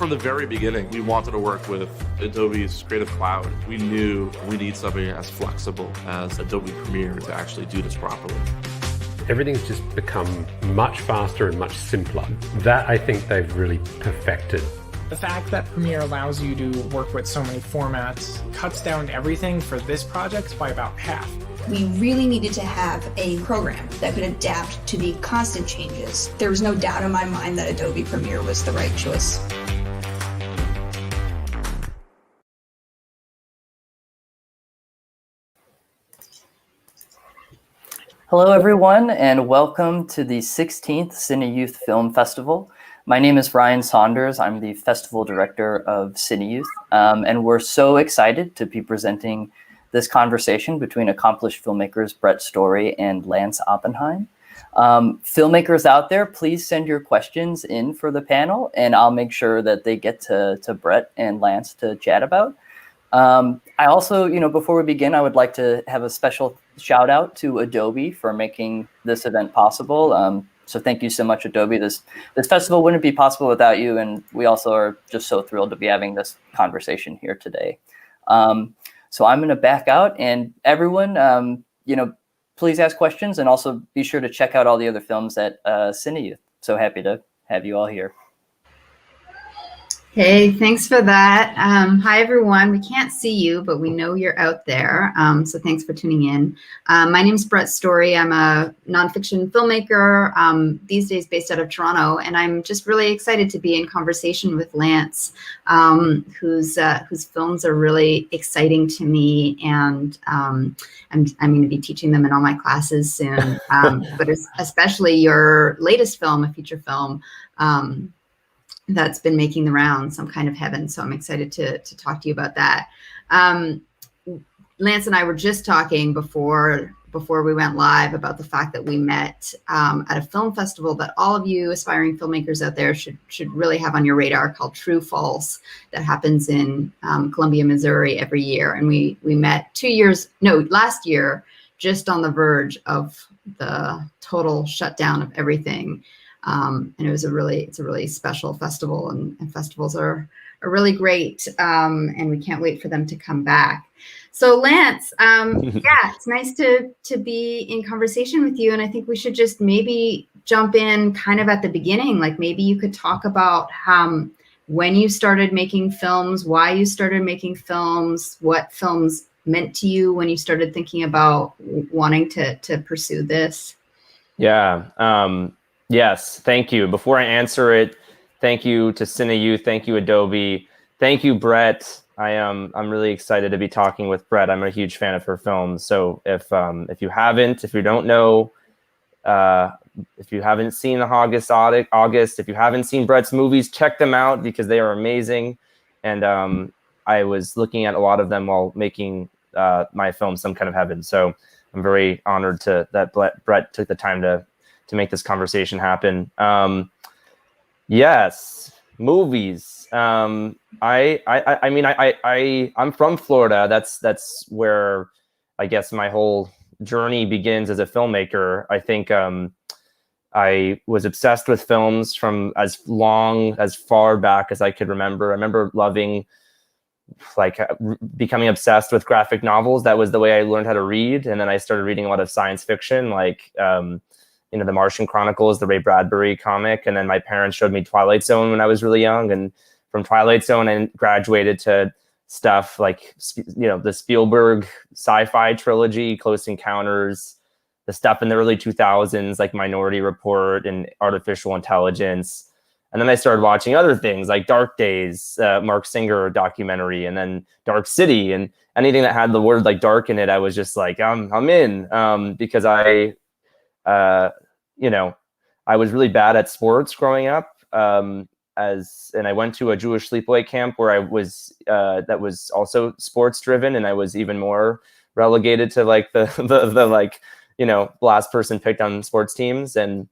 From the very beginning, we wanted to work with Adobe's Creative Cloud. We knew we need something as flexible as Adobe Premiere to actually do this properly. Everything's just become much faster and much simpler. That, I think, they've really perfected. The fact that Premiere allows you to work with so many formats cuts down everything for this project by about half. We really needed to have a program that could adapt to the constant changes. There was no doubt in my mind that Adobe Premiere was the right choice. Hello, everyone, and welcome to the 16th CineYouth Film Festival. My name is Ryan Saunders. I'm the festival director of CineYouth, and we're so excited to be presenting this conversation between accomplished filmmakers Brett Story and Lance Oppenheim. Filmmakers out there, please send your questions in for the panel, and I'll make sure that they get to Brett and Lance to chat about. I also, before we begin, I would like to have a special shout out to Adobe for making this event possible. So thank you so much, Adobe. This festival wouldn't be possible without you, and we also are just so thrilled to be having this conversation here today. So I'm going to back out, and everyone, please ask questions, and also be sure to check out all the other films at CineYouth. So happy to have you all here. Hey, thanks for that. Hi, everyone. We can't see you, but we know you're out there. So thanks for tuning in. My name is Brett Story. I'm a nonfiction filmmaker, these days based out of Toronto, and I'm just really excited to be in conversation with Lance, whose films are really exciting to me, and I'm going to be teaching them in all my classes soon. But especially your latest film, a feature film, that's been making the rounds, Some Kind of Heaven. So I'm excited to talk to you about that. Lance and I were just talking before we went live about the fact that we met at a film festival that all of you aspiring filmmakers out there should really have on your radar, called True False, that happens in Columbia, Missouri every year. And we met last year, just on the verge of the total shutdown of everything. And it's a really special festival, and festivals are really great. And we can't wait for them to come back. So Lance, it's nice to be in conversation with you. And I think we should just maybe jump in kind of at the beginning. Like, maybe you could talk about when you started making films, why you started making films, what films meant to you when you started thinking about wanting to pursue this. Yeah. Yes, thank you. Before I answer it, thank you to CineYouth, thank you Adobe, thank you Brett. I'm really excited to be talking with Brett. I'm a huge fan of her films. So if you don't know, if you haven't seen The August, if you haven't seen Brett's movies, check them out because they are amazing. And I was looking at a lot of them while making my film Some Kind of Heaven. So I'm very honored that Brett took the time to make this conversation happen. Yes, movies. I'm from Florida. That's where I guess my whole journey begins as a filmmaker. I think I was obsessed with films from as far back as I could remember. I remember loving, becoming obsessed with graphic novels. That was the way I learned how to read. And then I started reading a lot of science fiction, The Martian Chronicles, the Ray Bradbury comic. And then my parents showed me Twilight Zone when I was really young. And from Twilight Zone, I graduated to stuff like, the Spielberg sci-fi trilogy, Close Encounters, the stuff in the early 2000s, like Minority Report and Artificial Intelligence. And then I started watching other things like Dark Days, Mark Singer documentary, and then Dark City, and anything that had the word like dark in it, I was just like, I'm in, because I was really bad at sports growing up. And I went to a Jewish sleepaway camp where I was, that was also sports driven. And I was even more relegated to the last person picked on sports teams. And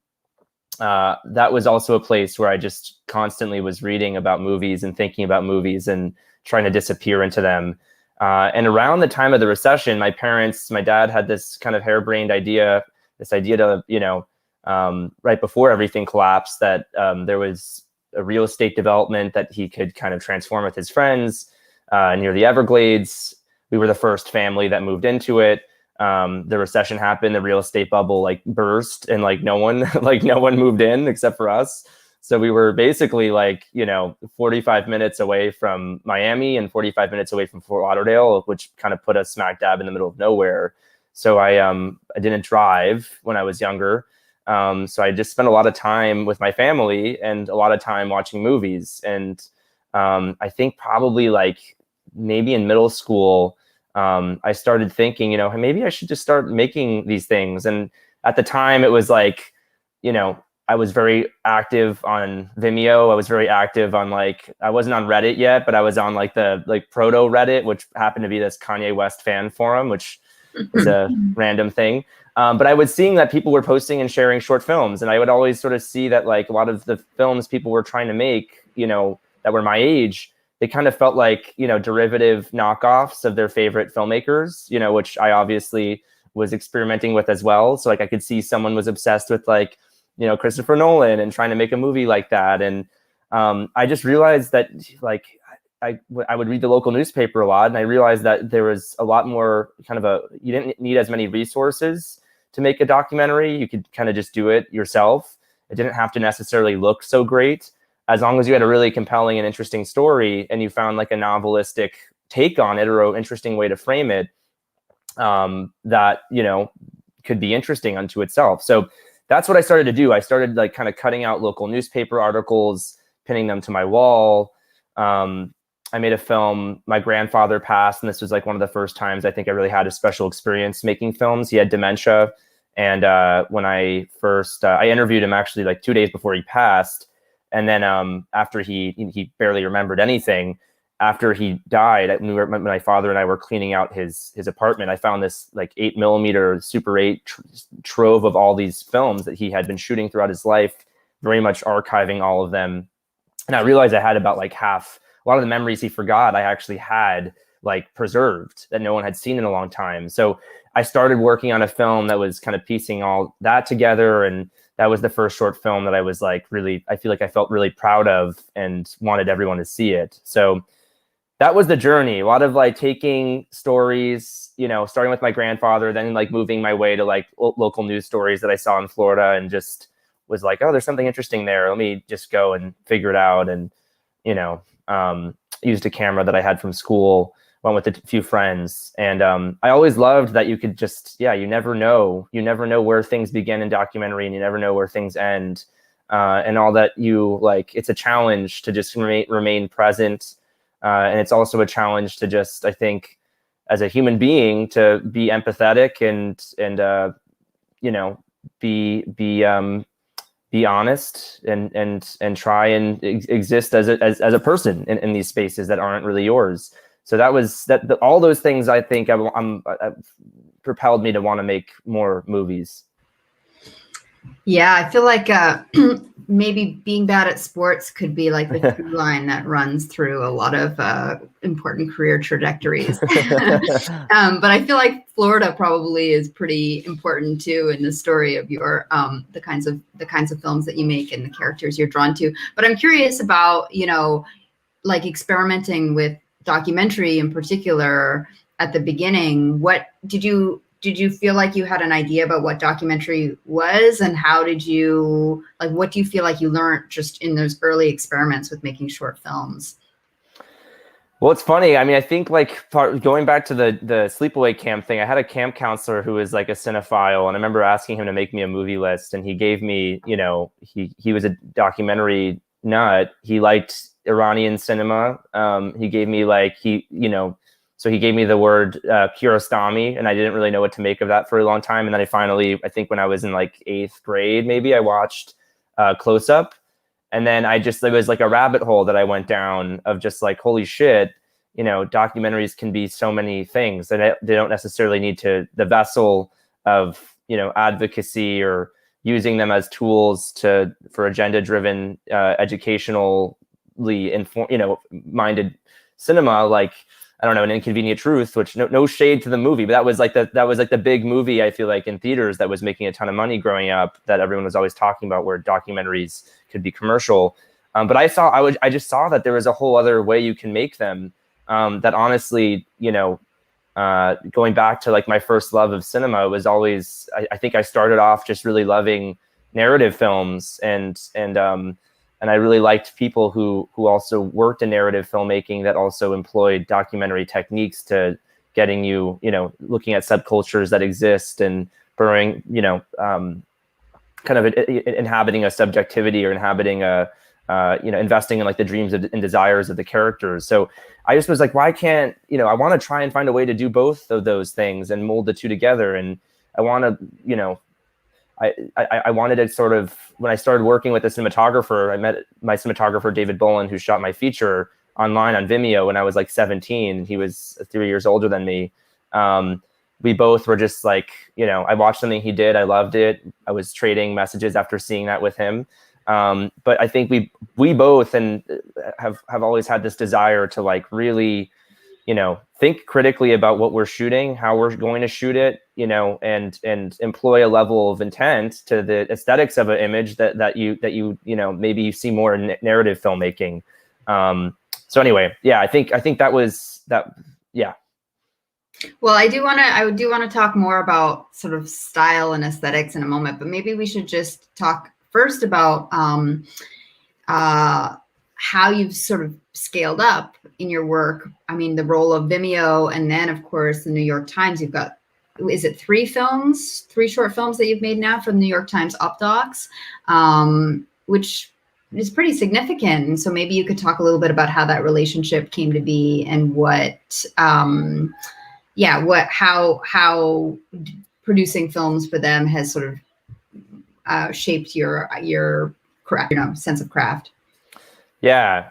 that was also a place where I just constantly was reading about movies and thinking about movies and trying to disappear into them. And around the time of the recession, my dad had this kind of harebrained idea, to, right before everything collapsed, that there was a real estate development that he could kind of transform with his friends near the Everglades. We were the first family that moved into it. The recession happened, the real estate bubble like burst, and like no one moved in except for us. So we were basically like, 45 minutes away from Miami and 45 minutes away from Fort Lauderdale, which kind of put us smack dab in the middle of nowhere. So I didn't drive when I was younger. So I just spent a lot of time with my family and a lot of time watching movies. And I think probably like maybe in middle school, I started thinking, maybe I should just start making these things. And at the time it was like, I was very active on Vimeo. I was very active on I wasn't on Reddit yet, but I was on the proto Reddit, which happened to be this Kanye West fan forum, which is a random thing. But I was seeing that people were posting and sharing short films. And I would always sort of see that a lot of the films people were trying to make, that were my age, they kind of felt like, derivative knockoffs of their favorite filmmakers, which I obviously was experimenting with as well. So I could see someone was obsessed with Christopher Nolan and trying to make a movie like that. And I just realized that I would read the local newspaper a lot, and I realized that there was a lot more you didn't need as many resources to make a documentary. You could kind of just do it yourself. It didn't have to necessarily look so great, as long as you had a really compelling and interesting story and you found a novelistic take on it or an interesting way to frame it that, could be interesting unto itself. So that's what I started to do. I started kind of cutting out local newspaper articles, pinning them to my wall. I made a film. My grandfather passed, and this was one of the first times I think I really had a special experience making films. He had dementia. And when I first, I interviewed him actually 2 days before he passed. And then after he barely remembered anything, after he died, my father and I were cleaning out his apartment. I found this 8mm Super 8 trove of all these films that he had been shooting throughout his life, very much archiving all of them. And I realized I had about half, a lot of the memories he forgot, I actually had preserved that no one had seen in a long time. So I started working on a film that was kind of piecing all that together. And that was the first short film that I was really, I feel I felt really proud of and wanted everyone to see it. So that was the journey. A lot of taking stories, starting with my grandfather, then moving my way to local news stories that I saw in Florida, and just was oh, there's something interesting there. Let me just go and figure it out. And, used a camera that I had from school, went with a few friends. And I always loved that you could just, you never know where things begin in documentary, and you never know where things end. And all that it's a challenge to just remain present. And it's also a challenge to just, I think, as a human being, to be empathetic and be honest and try and exist as a person in these spaces that aren't really yours. So all those things, I think, propelled me to want to make more movies. Yeah, I feel maybe being bad at sports could be the through line that runs through a lot of important career trajectories. But I feel Florida probably is pretty important too in the story of your the kinds of films that you make and the characters you're drawn to. But I'm curious about experimenting with documentary in particular at the beginning. What did you feel you had an idea about what documentary was, and how did you what do you feel you learned just in those early experiments with making short films? Well, it's funny. I mean, I think going back to the sleepaway camp thing, I had a camp counselor who was a cinephile, and I remember asking him to make me a movie list, and he gave me, he was a documentary nut. He liked Iranian cinema. He gave me so he gave me the word Kiarostami, and I didn't really know what to make of that for a long time. And then I think when I was in 8th grade, maybe, I watched Close Up. And then it was a rabbit hole that I went down of just holy shit, documentaries can be so many things. They don't necessarily need the vessel of, advocacy or using them as tools for agenda-driven, educationally minded cinema, I don't know, An Inconvenient Truth, which no shade to the movie, but that was the big movie, I feel in theaters, that was making a ton of money growing up, that everyone was always talking about, where documentaries could be commercial. But I just saw that there was a whole other way you can make them. That honestly, going back to like my first love of cinema was always, I think I started off just really loving narrative films, and I really liked people who also worked in narrative filmmaking that also employed documentary techniques to getting you, looking at subcultures that exist and burrowing, kind of inhabiting a subjectivity or inhabiting a, investing in like the dreams and desires of the characters. So I just was like, why can't, I want to try and find a way to do both of those things and mold the two together. And I want to, I wanted to sort of, when I started working with a cinematographer, I met my cinematographer, David Bolin, who shot my feature online on Vimeo when I was like 17. He was 3 years older than me. We both were just like, I watched something he did. I loved it. I was trading messages after seeing that with him. But I think we both and have always had this desire to like really, think critically about what we're shooting, how we're going to shoot it, and employ a level of intent to the aesthetics of an image that you maybe you see more in narrative filmmaking. So anyway, yeah, I think that was that. Yeah. Well, I do want to talk more about sort of style and aesthetics in a moment, but maybe we should just talk first about how you've sort of scaled up in your work. I mean, the role of Vimeo, and then of course the New York Times. You've got, is it 3 short films that you've made now for the New York Times Op Docs, which is pretty significant. And so maybe you could talk a little bit about how that relationship came to be and how producing films for them has sort of shaped your craft, sense of craft. Yeah.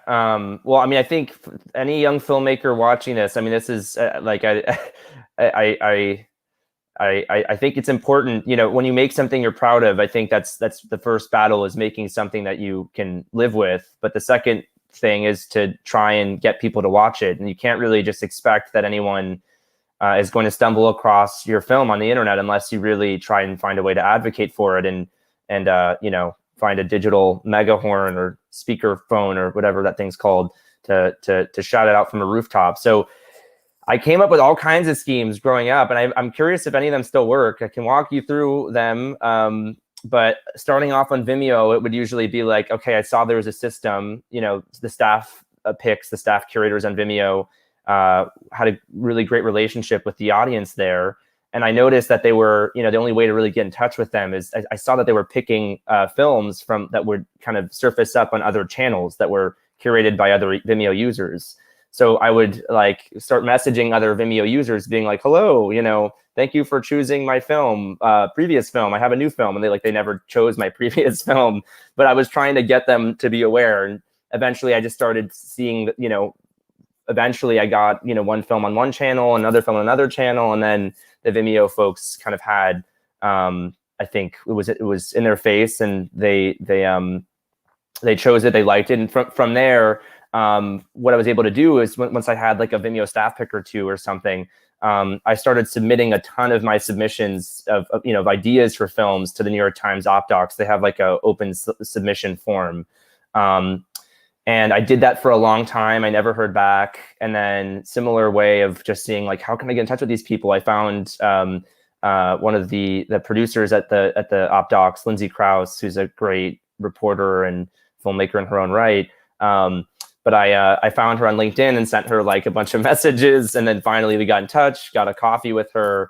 Well, I mean, I think any young filmmaker watching this, I mean, this is like, I think it's important, when you make something you're proud of, I think that's the first battle, is making something that you can live with. But the second thing is to try and get people to watch it. And you can't really just expect that anyone is going to stumble across your film on the internet unless you really try and find a way to advocate for it and find a digital megahorn or speaker phone or whatever that thing's called to shout it out from a rooftop. So I came up with all kinds of schemes growing up, and I'm curious if any of them still work. I can walk you through them. But starting off on Vimeo, it would usually be like, okay, I saw there was a system, the staff picks, the staff curators on Vimeo had a really great relationship with the audience there. And I noticed that they were, the only way to really get in touch with them is I saw that they were picking films that would kind of surface up on other channels that were curated by other Vimeo users. So I would like start messaging other Vimeo users being like, hello, thank you for choosing my film, previous film. I have a new film. And they never chose my previous film, but I was trying to get them to be aware. And eventually I just started seeing, eventually I got, one film on one channel, another film on another channel. And then the Vimeo folks kind of had, I think it was in their face, and they chose it, they liked it. And from there, what I was able to do is once I had like a Vimeo staff pick or two or something, I started submitting a ton of my submissions of ideas for films to the New York Times Op Docs. They have like a open submission form. And I did that for a long time. I never heard back. And then similar way of just seeing like, how can I get in touch with these people? I found one of the producers at the Op Docs, Lindsay Krause, who's a great reporter and filmmaker in her own right. But I found her on LinkedIn and sent her like a bunch of messages. And then finally we got in touch, got a coffee with her,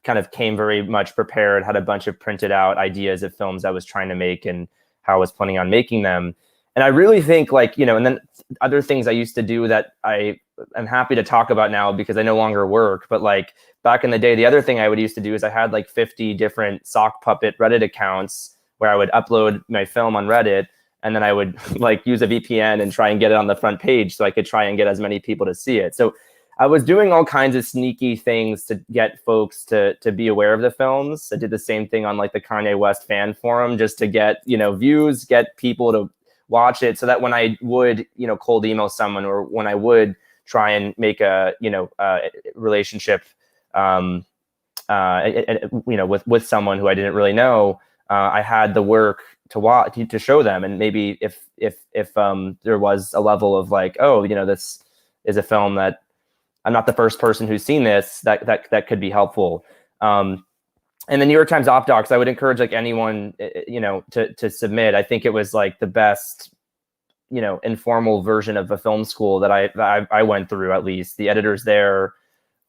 kind of came very much prepared, had a bunch of printed out ideas of films I was trying to make and how I was planning on making them. And I really think like, and then other things I used to do that I am happy to talk about now because I no longer work. But like back in the day, the other thing I would used to do is I had like 50 different sock puppet Reddit accounts where I would upload my film on Reddit. And then I would like use a VPN and try and get it on the front page so I could try and get as many people to see it. So I was doing all kinds of sneaky things to get folks to be aware of the films. I did the same thing on like the Kanye West fan forum just to get, views, get people to watch it so that when I would, cold email someone or when I would try and make a, relationship, with someone who I didn't really know, I had the work watch, to show them. And maybe if there was a level of like, oh, this is a film that I'm not the first person who's seen this, that could be helpful. And the New York Times Op Docs, I would encourage like anyone, to submit. I think it was like the best, informal version of a film school that I went through. At least the editors there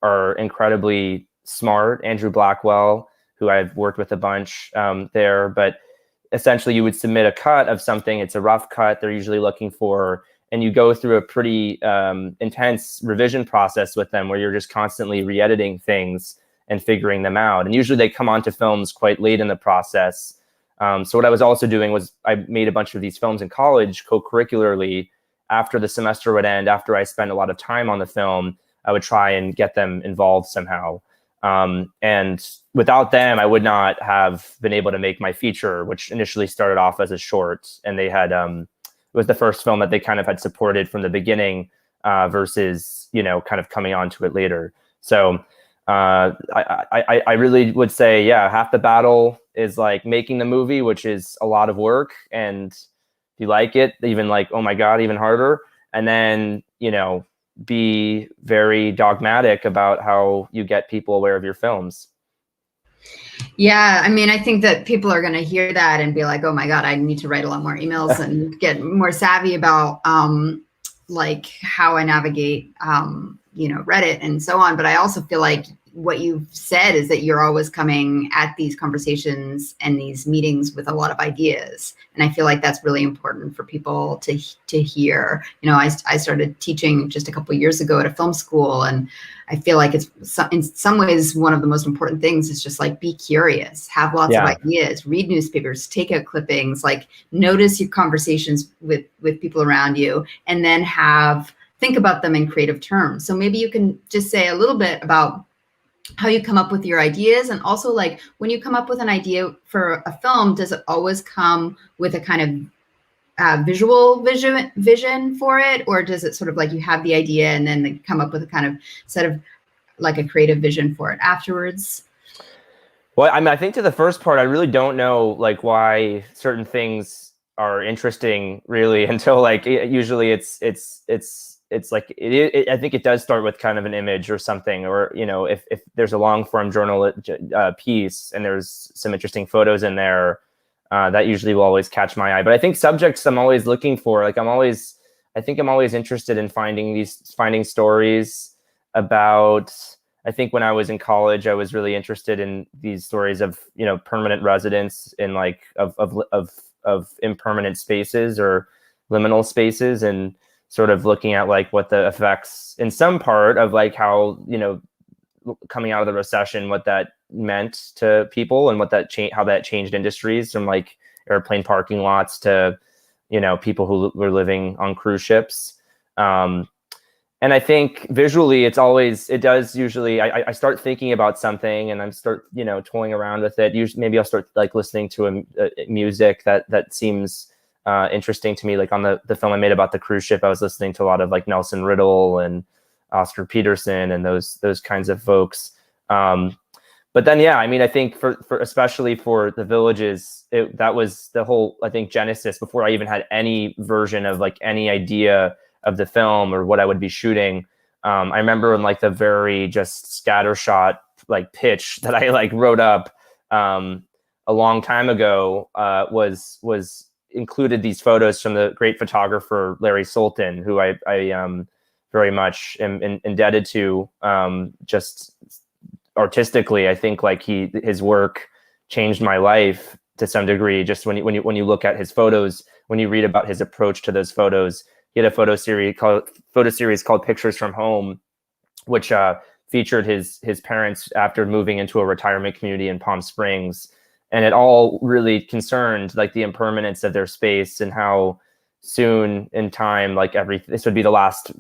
are incredibly smart. Andrew Blackwell, who I've worked with a bunch there, but essentially you would submit a cut of something. It's a rough cut they're usually looking for, and you go through a pretty intense revision process with them where you're just constantly re-editing things and figuring them out. And usually they come onto films quite late in the process. So what I was also doing was I made a bunch of these films in college co-curricularly. After the semester would end, after I spent a lot of time on the film, I would try and get them involved somehow. And without them, I would not have been able to make my feature, which initially started off as a short. And they had, it was the first film that they kind of had supported from the beginning versus, kind of coming onto it later. So I really would say, yeah, half the battle is like making the movie, which is a lot of work. And if you like it, even like, oh my God, even harder. And then, be very dogmatic about how you get people aware of your films. Yeah, I mean, I think that people are going to hear that and be like, oh my God, I need to write a lot more emails and get more savvy about like how I navigate, Reddit and so on. But I also feel like what you've said is that you're always coming at these conversations and these meetings with a lot of ideas. And I feel like that's really important for people to hear. I started teaching just a couple of years ago at a film school, and I feel like it's in some ways one of the most important things is just like be curious, have lots of ideas, read newspapers, take out clippings, like notice your conversations with people around you, and then think about them in creative terms. So maybe you can just say a little bit about how you come up with your ideas, and also like when you come up with an idea for a film, does it always come with a kind of visual vision for it, or does it sort of like you have the idea and then come up with a kind of set of like a creative vision for it afterwards? Well, I mean, I think to the first part, I really don't know like why certain things are interesting really until like usually it's like I think it does start with kind of an image or something, or if there's a long form journal piece and there's some interesting photos in there, that usually will always catch my eye. But I think subjects I'm always looking for, like I'm always interested in finding stories about. I think when I was in college, I was really interested in these stories of permanent residence in like of impermanent spaces or liminal spaces, and sort of looking at like what the effects in some part of like how, coming out of the recession, what that meant to people and how that changed industries from like airplane parking lots to, people who were living on cruise ships. And I think visually it does usually, I start thinking about something and I'm toying around with it. Usually maybe I'll start like listening to a music that seems interesting to me. Like on the film I made about the cruise ship, I was listening to a lot of like Nelson Riddle and Oscar Peterson and those kinds of folks. But then, yeah, I mean, I think for especially for The Villages, that was the whole, I think, genesis before I even had any version of like any idea of the film or what I would be shooting. I remember in like the very just scattershot like pitch that I like wrote up a long time ago was included these photos from the great photographer Larry Sultan, who I very much am indebted to, just artistically. I think like his work changed my life to some degree. Just when you look at his photos, when you read about his approach to those photos, he had a photo series called Pictures from Home, which featured his parents after moving into a retirement community in Palm Springs. And it all really concerned like the impermanence of their space and how soon in time, like this would be the last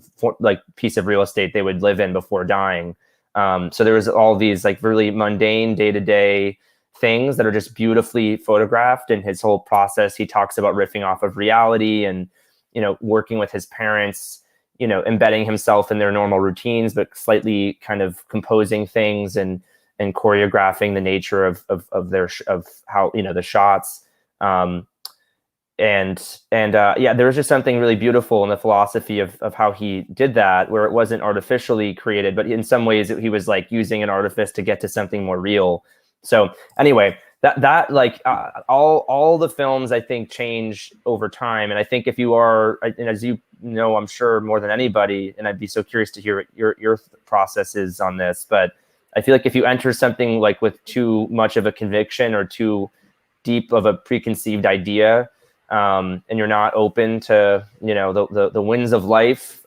piece of real estate they would live in before dying. So there was all these like really mundane day-to-day things that are just beautifully photographed. In his whole process, he talks about riffing off of reality and, working with his parents, embedding himself in their normal routines, but slightly kind of composing things and choreographing the nature of how, the shots. Yeah, there was just something really beautiful in the philosophy of how he did that, where it wasn't artificially created, but in some ways he was like using an artifice to get to something more real. So anyway, that like all the films I think change over time, and I think if you are, and as you know, I'm sure more than anybody, and I'd be so curious to hear what your process is on this, but I feel like if you enter something like with too much of a conviction or too deep of a preconceived idea, and you're not open to, you know, the winds of life,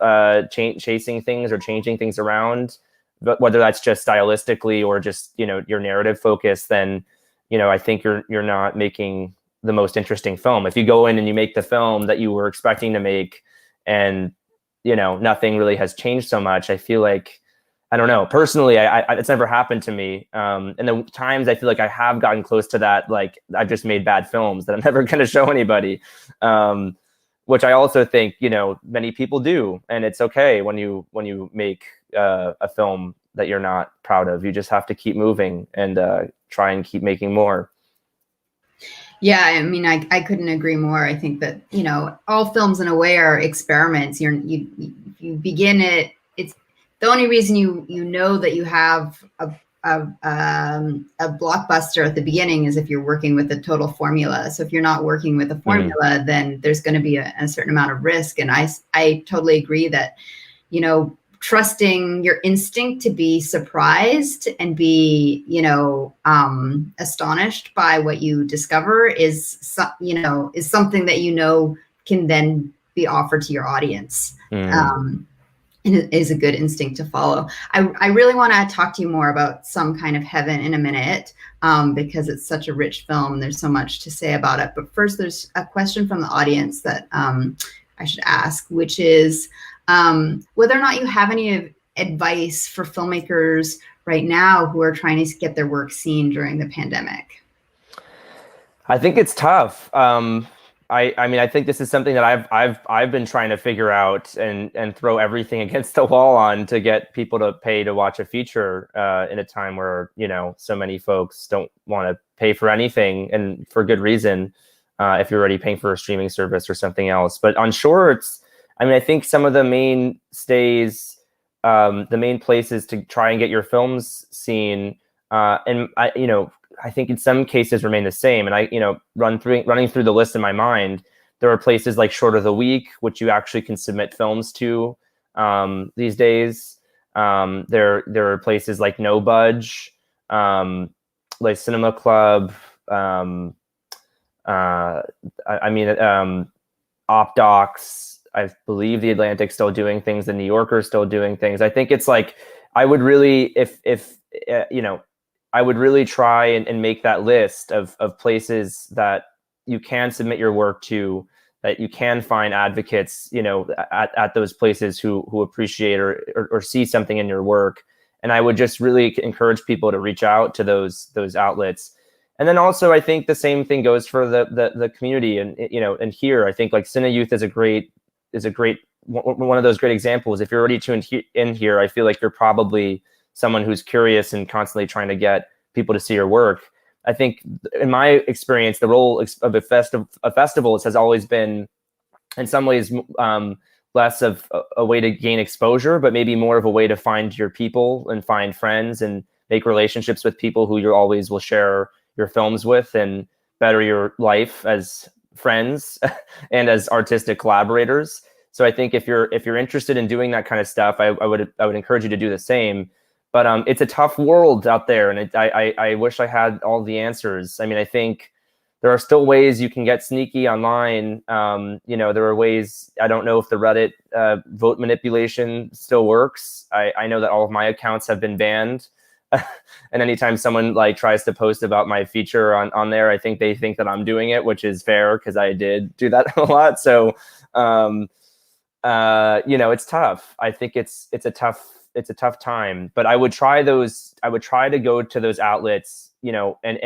chasing things or changing things around, but whether that's just stylistically or just, you know, your narrative focus, then, you know, I think you're not making the most interesting film. If you go in and you make the film that you were expecting to make, and, you know, nothing really has changed so much, I feel like, I don't know, personally, I it's never happened to me. And the times I feel like I have gotten close to that, like I've just made bad films that I'm never going to show anybody, which I also think, you know, many people do. And it's okay when you make a film that you're not proud of. You just have to keep moving and try and keep making more. Yeah, I mean, I couldn't agree more. I think that, you know, all films in a way are experiments. You begin it. It's the only reason you know that you have a blockbuster at the beginning is if you're working with a total formula. So if you're not working with a formula, then there's going to be a certain amount of risk. And I totally agree that, you know, trusting your instinct to be surprised and be, you know, astonished by what you discover is something that, you know, can then be offered to your audience. And it is a good instinct to follow. I really want to talk to you more about Some Kind of Heaven in a minute, because it's such a rich film. There's so much to say about it. But first, there's a question from the audience that I should ask, which is whether or not you have any advice for filmmakers right now who are trying to get their work seen during the pandemic. I think it's tough. I mean, I think this is something that I've been trying to figure out and throw everything against the wall on to get people to pay to watch a feature in a time where, you know, so many folks don't want to pay for anything, and for good reason, if you're already paying for a streaming service or something else. But on shorts, I mean, I think some of the mainstays, the main places to try and get your films seen, and I think in some cases remain the same. And I, you know, running through the list in my mind, there are places like Short of the Week, which you actually can submit films to these days. There are places like NoBudge, like Cinema Club. OpDocs. I believe The Atlantic's still doing things. The New Yorker's still doing things. I think it's like, I would really, I would really try and make that list of places that you can submit your work to, that you can find advocates, you know, at those places who appreciate or see something in your work. And I would just really encourage people to reach out to those outlets. And then also, I think the same thing goes for the community. And, you know, and here, I think like CineYouth is a great one of those great examples. If you're already tuned in here, I feel like you're probably someone who's curious and constantly trying to get people to see your work. I think in my experience, the role of a festival has always been, in some ways, less of a way to gain exposure, but maybe more of a way to find your people and find friends and make relationships with people who you always will share your films with and better your life as friends and as artistic collaborators. So I think if you're interested in doing that kind of stuff, I would encourage you to do the same. But it's a tough world out there, and I wish I had all the answers. I mean, I think there are still ways you can get sneaky online. You know, there are ways. I don't know if the Reddit vote manipulation still works. I know that all of my accounts have been banned. And anytime someone like tries to post about my feature on there, I think they think that I'm doing it, which is fair because I did do that a lot. So, you know, it's tough. I think it's a tough time, but I would try to go to those outlets, you know, and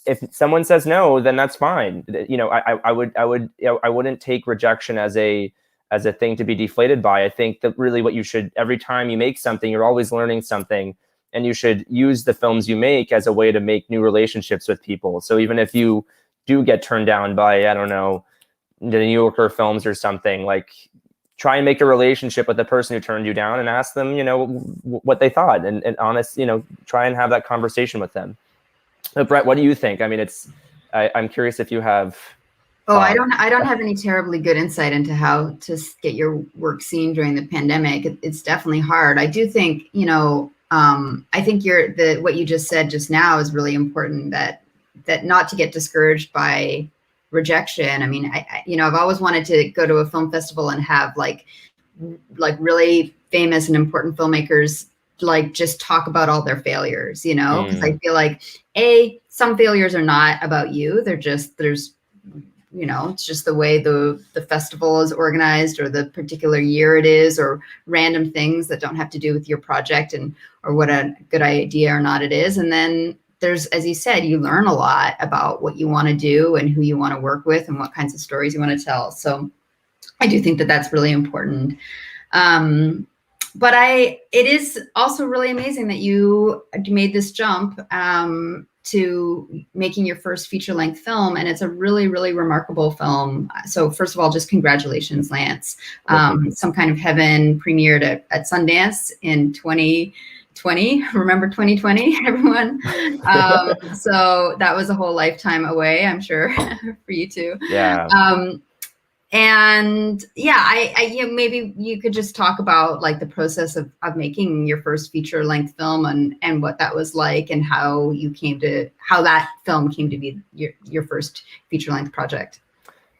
if someone says no, then that's fine. You know, I wouldn't take rejection as a thing to be deflated by. I think that really what you should, every time you make something, you're always learning something, and you should use the films you make as a way to make new relationships with people. So even if you do get turned down by, I don't know, the New Yorker Films or something, like try and make a relationship with the person who turned you down and ask them, what they thought, and honest, try and have that conversation with them. But Brett, what do you think? I mean, I'm curious if you have. Oh, I don't have any terribly good insight into how to get your work seen during the pandemic. It's definitely hard. I do think, I think what you just said just now is really important, that not to get discouraged by rejection. I mean, I've always wanted to go to a film festival and have like really famous and important filmmakers like just talk about all their failures, because I feel like some failures are not about you. It's just the way the festival is organized, or the particular year it is, or random things that don't have to do with your project or what a good idea or not it is. And then there's, as you said, you learn a lot about what you want to do and who you want to work with and what kinds of stories you want to tell. So I do think that that's really important. But it is also really amazing that you made this jump to making your first feature-length film, and it's a really, really remarkable film. So first of all, just congratulations, Lance. Some Kind of Heaven premiered at Sundance in 2020. Remember 2020, everyone? So that was a whole lifetime away, I'm sure, for you too. Yeah. And yeah, maybe you could just talk about like the process of making your first feature-length film and what that was like, and how that film came to be your first feature-length project.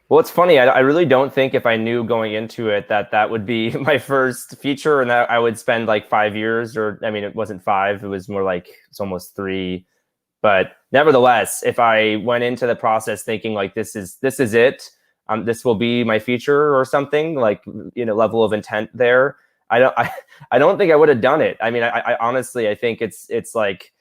Well, it's funny. I really don't think if I knew going into it that would be my first feature, and that I would spend like 5 years, or I mean, it wasn't 5, it was more like it's almost 3. But nevertheless, if I went into the process thinking like this is it. This will be my feature or something, like, level of intent there. I don't think I would have done it. I mean, I honestly, I think it's like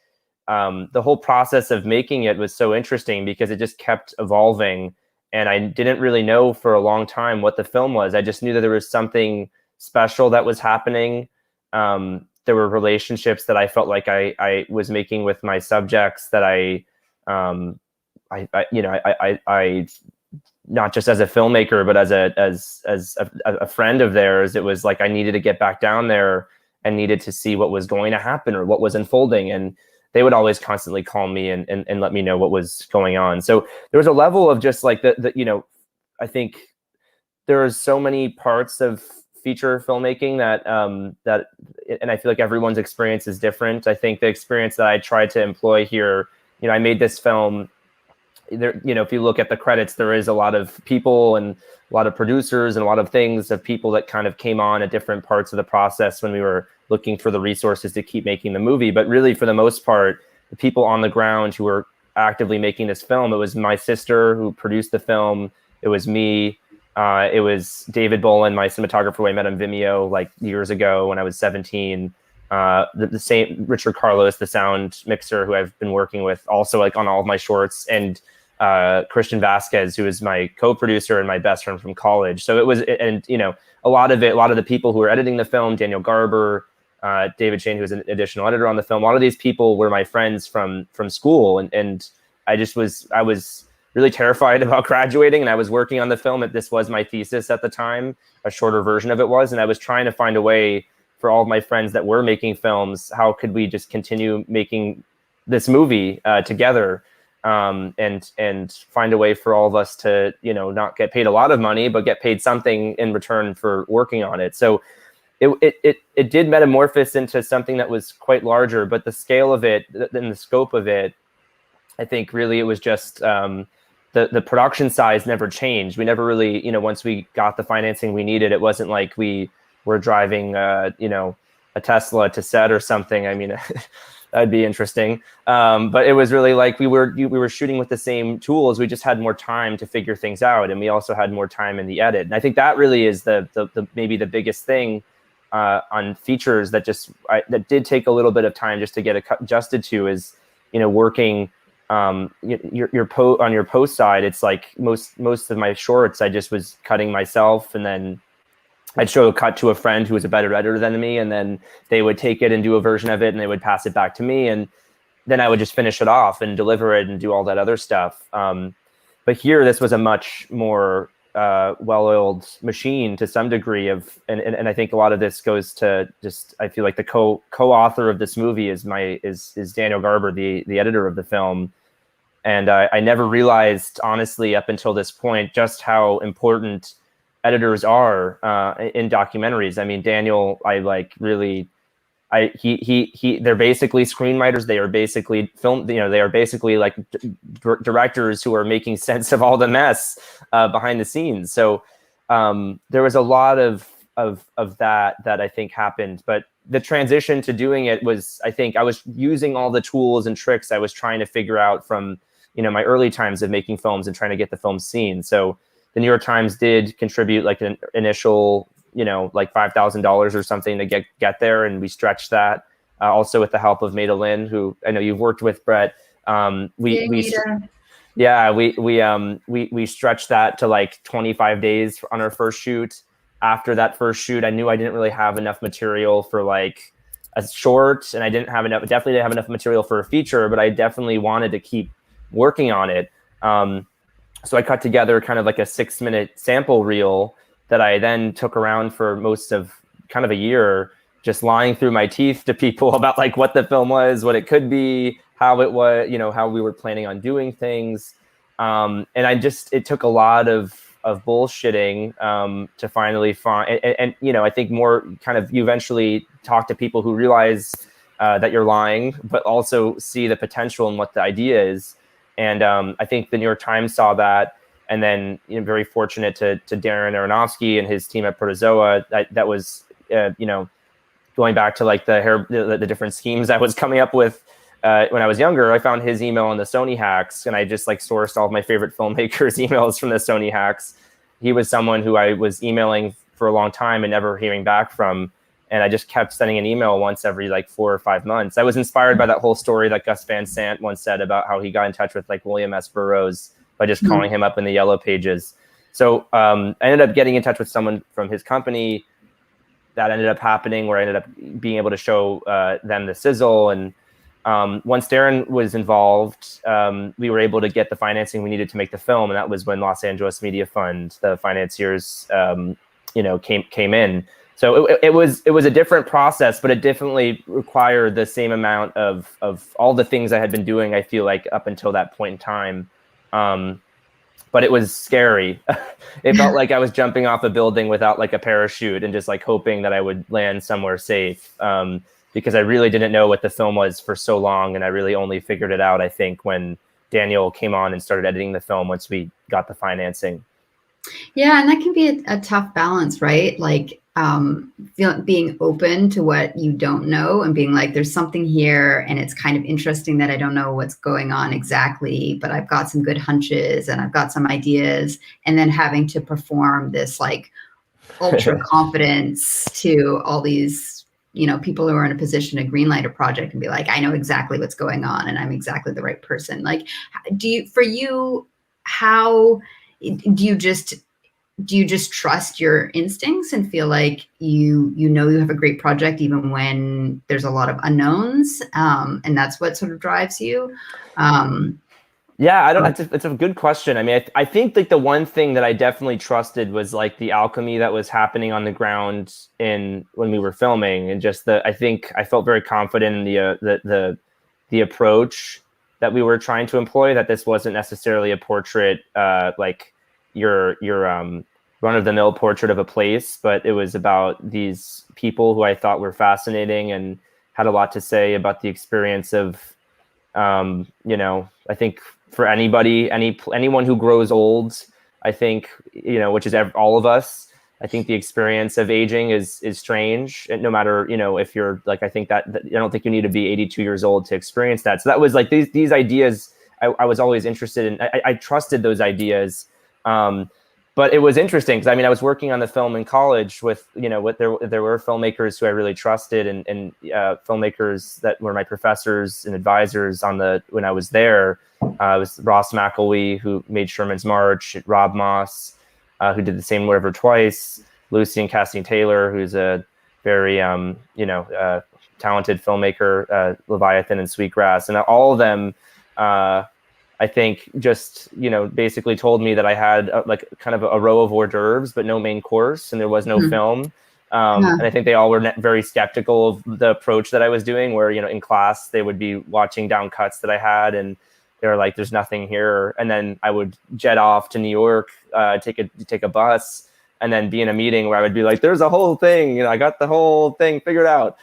the whole process of making it was so interesting because it just kept evolving, and I didn't really know for a long time what the film was. I just knew that there was something special that was happening. There were relationships that I felt like I was making with my subjects that I not just as a filmmaker, but as a friend of theirs. It was like I needed to get back down there and needed to see what was going to happen or what was unfolding. And they would always constantly call me and let me know what was going on. So there was a level of just like I think there are so many parts of feature filmmaking that and I feel like everyone's experience is different. I think the experience that I tried to employ here, I made this film. There, if you look at the credits, there is a lot of people and a lot of producers and a lot of things of people that kind of came on at different parts of the process when we were looking for the resources to keep making the movie. But really, for the most part, the people on the ground who were actively making this film, it was my sister who produced the film. It was me. It was David Bolin, my cinematographer who I met on Vimeo like years ago when I was 17. The same Richard Carlos, the sound mixer who I've been working with also like on all of my shorts, and Christian Vasquez, who is my co-producer and my best friend from college. So it was, and a lot of the people who were editing the film, Daniel Garber, David Shane, who was an additional editor on the film, a lot of these people were my friends from school, and I was really terrified about graduating, and I was working on the film. This was my thesis at the time, a shorter version of it was, and I was trying to find a way for all of my friends that were making films, how could we just continue making this movie together, and find a way for all of us to, not get paid a lot of money, but get paid something in return for working on it. So it did metamorphose into something that was quite larger, but the scale of it and the scope of it, I think really it was just the production size never changed. We never really, once we got the financing we needed, it wasn't like we were driving, a Tesla to set or something. I mean, that'd be interesting. But it was really like we were shooting with the same tools. We just had more time to figure things out, and we also had more time in the edit. And I think that really is the maybe the biggest thing on features that that did take a little bit of time just to get adjusted to is, working on your post side. It's like most of my shorts, I just was cutting myself, and then I'd show a cut to a friend who was a better editor than me, and then they would take it and do a version of it, and they would pass it back to me, and then I would just finish it off and deliver it and do all that other stuff. But here, this was a much more well-oiled machine to some degree and I think a lot of this goes to just, I feel like the co-author of this movie is Daniel Garber, the editor of the film. And I never realized, honestly, up until this point, just how important editors are in documentaries. I mean, Daniel, they're basically screenwriters. They are basically they are basically like directors who are making sense of all the mess behind the scenes. So there was a lot of that I think happened. But the transition to doing it was, I think I was using all the tools and tricks I was trying to figure out from, my early times of making films and trying to get the film seen. So the New York Times did contribute like an initial, like $5,000 or something to get there. And we stretched that also with the help of Maida Lynn, who I know you've worked with, Brett. We stretched that to like 25 days on our first shoot. After that first shoot, I knew I didn't really have enough material for like a short, and I definitely didn't have enough material for a feature, but I definitely wanted to keep working on it. So I cut together kind of like a 6-minute sample reel that I then took around for most of kind of a year, just lying through my teeth to people about like what the film was, what it could be, how it was, how we were planning on doing things. And it took a lot of bullshitting to finally find, and I think more kind of, you eventually talk to people who realize that you're lying, but also see the potential in what the idea is. And I think the New York Times saw that, and then very fortunate to Darren Aronofsky and his team at Protozoa. That was going back to like the different schemes I was coming up with when I was younger. I found his email on the Sony hacks, and I just like sourced all of my favorite filmmakers' emails from the Sony hacks. He was someone who I was emailing for a long time and never hearing back from. And I just kept sending an email once every like 4 or 5 months. I was inspired by that whole story that Gus Van Sant once said about how he got in touch with like William S. Burroughs by just calling him up in the Yellow Pages. So I ended up getting in touch with someone from his company. That ended up happening where I ended up being able to show them the sizzle. And once Darren was involved, we were able to get the financing we needed to make the film. And that was when Los Angeles Media Fund, the financiers, came in. So it was a different process, but it definitely required the same amount of all the things I had been doing, I feel like, up until that point in time. But it was scary. It felt like I was jumping off a building without like a parachute and just like hoping that I would land somewhere safe, because I really didn't know what the film was for so long. And I really only figured it out, I think, when Daniel came on and started editing the film once we got the financing. Yeah, and that can be a tough balance, right? Like being open to what you don't know and being like, there's something here and it's kind of interesting that I don't know what's going on exactly, but I've got some good hunches and I've got some ideas, and then having to perform this like ultra confidence to all these, people who are in a position to greenlight a project and be like, I know exactly what's going on and I'm exactly the right person. Like, how do you just trust your instincts and feel like you have a great project even when there's a lot of unknowns, and that's what sort of drives you? Yeah, it's a good question. I mean, I think like the one thing that I definitely trusted was like the alchemy that was happening on the ground when we were filming, and just I think I felt very confident in the approach that we were trying to employ, that this wasn't necessarily a portrait like your run-of-the-mill portrait of a place, but it was about these people who I thought were fascinating and had a lot to say about the experience of, I think for anyone who grows old, I think, which is all of us, I think the experience of aging is strange. And no matter, if you're like, I think that I don't think you need to be 82 years old to experience that. So that was like these ideas I was always interested in. I trusted those ideas. But it was interesting because I was working on the film in college with, there were filmmakers who I really trusted and filmmakers that were my professors and advisors when I was there. It was Ross McElwee, who made Sherman's March, Rob Moss, who did The Same River Twice, Lucy and Cassie Taylor, who's a very, talented filmmaker, Leviathan and Sweetgrass. And all of them, I think just, basically told me that I had like kind of a row of hors d'oeuvres, but no main course, and there was no film. And I think they all were very skeptical of the approach that I was doing, where, in class, they would be watching down cuts that I had, and they were like, there's nothing here. And then I would jet off to New York, take a bus, and then be in a meeting where I would be like, there's a whole thing, I got the whole thing figured out.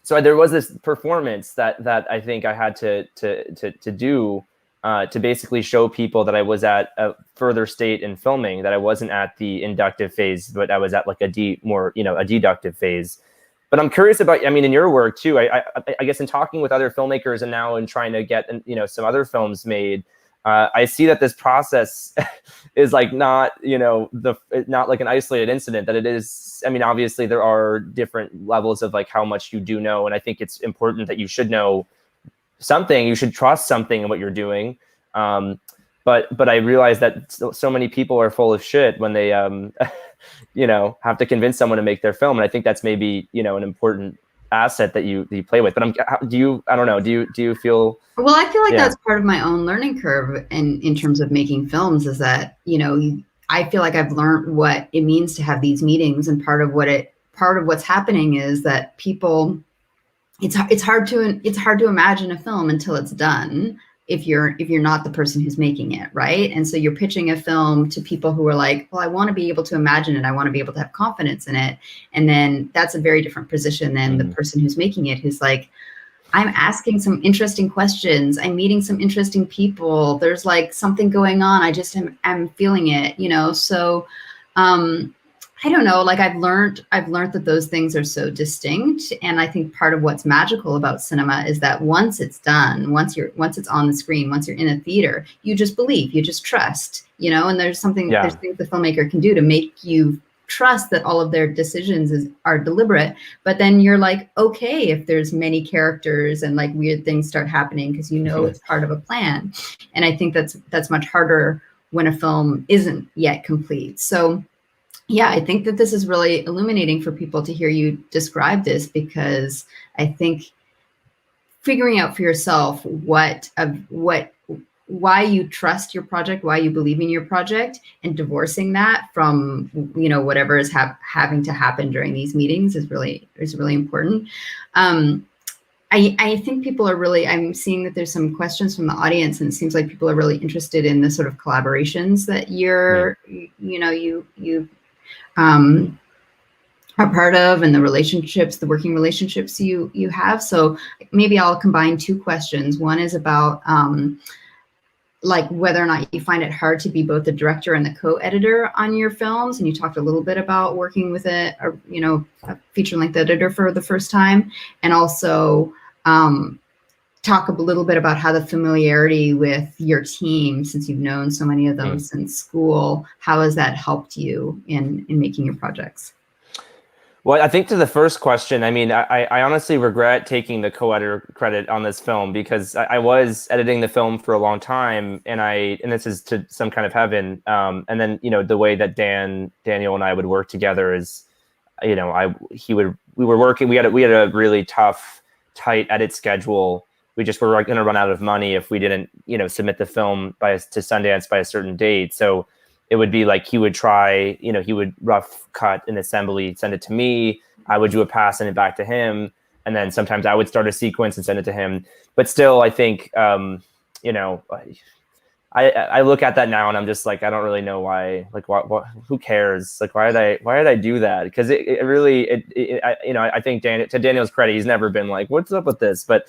So there was this performance that I think I had to do to basically show people that I was at a further state in filming, that I wasn't at the inductive phase, but I was at like a deductive phase. But I'm curious about, in your work too, I guess in talking with other filmmakers and now in trying to get, some other films made, I see that this process is like not, not like an isolated incident, that it is, obviously there are different levels of like how much you do know. And I think it's important that you should know something, you should trust something in what you're doing. But I realize that so many people are full of shit when they, have to convince someone to make their film. And I think that's maybe, an important asset that you play with. But do you feel? Well, I feel like that's part of my own learning curve in terms of making films, is that, I feel like I've learned what it means to have these meetings. And part of what's happening is that people, it's hard to imagine a film until it's done, if you're not the person who's making it, right? And so you're pitching a film to people who are like, well, I want to be able to imagine it, I want to be able to have confidence in it. And then that's a very different position than the person who's making it, who's like, I'm asking some interesting questions, I'm meeting some interesting people, there's like something going on, I just am feeling it, so I don't know, like I've learned that those things are so distinct. And I think part of what's magical about cinema is that once it's done, once it's on the screen, once you're in a theater, you just believe, you just trust, and there's things the filmmaker can do to make you trust that all of their decisions are deliberate. But then you're like, okay, if there's many characters and like weird things start happening, because it's part of a plan. And I think that's much harder when a film isn't yet complete. So yeah, I think that this is really illuminating for people to hear you describe this, because I think figuring out for yourself why you trust your project, why you believe in your project, and divorcing that from whatever is having to happen during these meetings is really important. I think people are really, I'm seeing that there's some questions from the audience, and it seems like people are really interested in the sort of collaborations that you are part of, and the working relationships you have. So maybe I'll combine two questions. One is about like whether or not you find it hard to be both the director and the co-editor on your films. And you talked a little bit about working with a feature-length editor for the first time, and also talk a little bit about how the familiarity with your team, since you've known so many of them since school, how has that helped you in making your projects? Well, I think to the first question, I honestly regret taking the co-editor credit on this film, because I was editing the film for a long time, and this is to some kind of heaven. And then, the way that Daniel and I would work together is, we were working, we had a really tough, tight edit schedule. We just were going to run out of money if we didn't, submit the film to Sundance by a certain date. So it would be like he would try, he would rough cut an assembly, send it to me. I would do a pass, send it back to him. And then sometimes I would start a sequence and send it to him. But still, I think, I look at that now and I'm just like, I don't really know why, like, what who cares? Like, why did I do that? Because it really, I think to Daniel's credit, he's never been like, what's up with this? But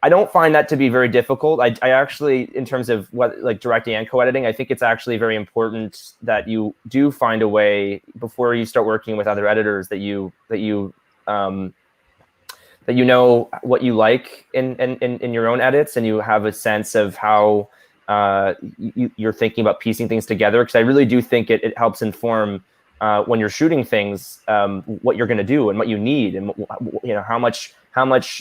I don't find that to be very difficult. I actually, in terms of what like directing and co-editing, I think it's actually very important that you do find a way before you start working with other editors that you know what you like in your own edits, and you have a sense of how you're thinking about piecing things together. Because I really do think it helps inform when you're shooting things, what you're going to do and what you need, and how much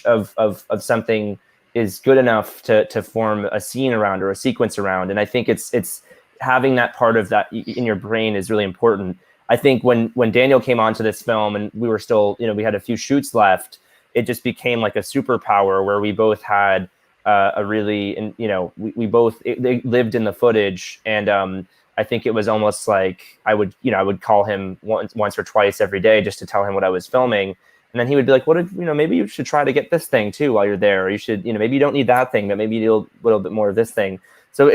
of something is good enough to form a scene around or a sequence around. And I think it's having that part of that in your brain is really important. I think when Daniel came onto this film and we were still, we had a few shoots left, it just became like a superpower where we both had a really, and we both they lived in the footage, and I think it was almost like I would call him once or twice every day just to tell him what I was filming, and then he would be like, maybe you should try to get this thing too while you're there. Or you should, maybe you don't need that thing, but maybe you need a little bit more of this thing. So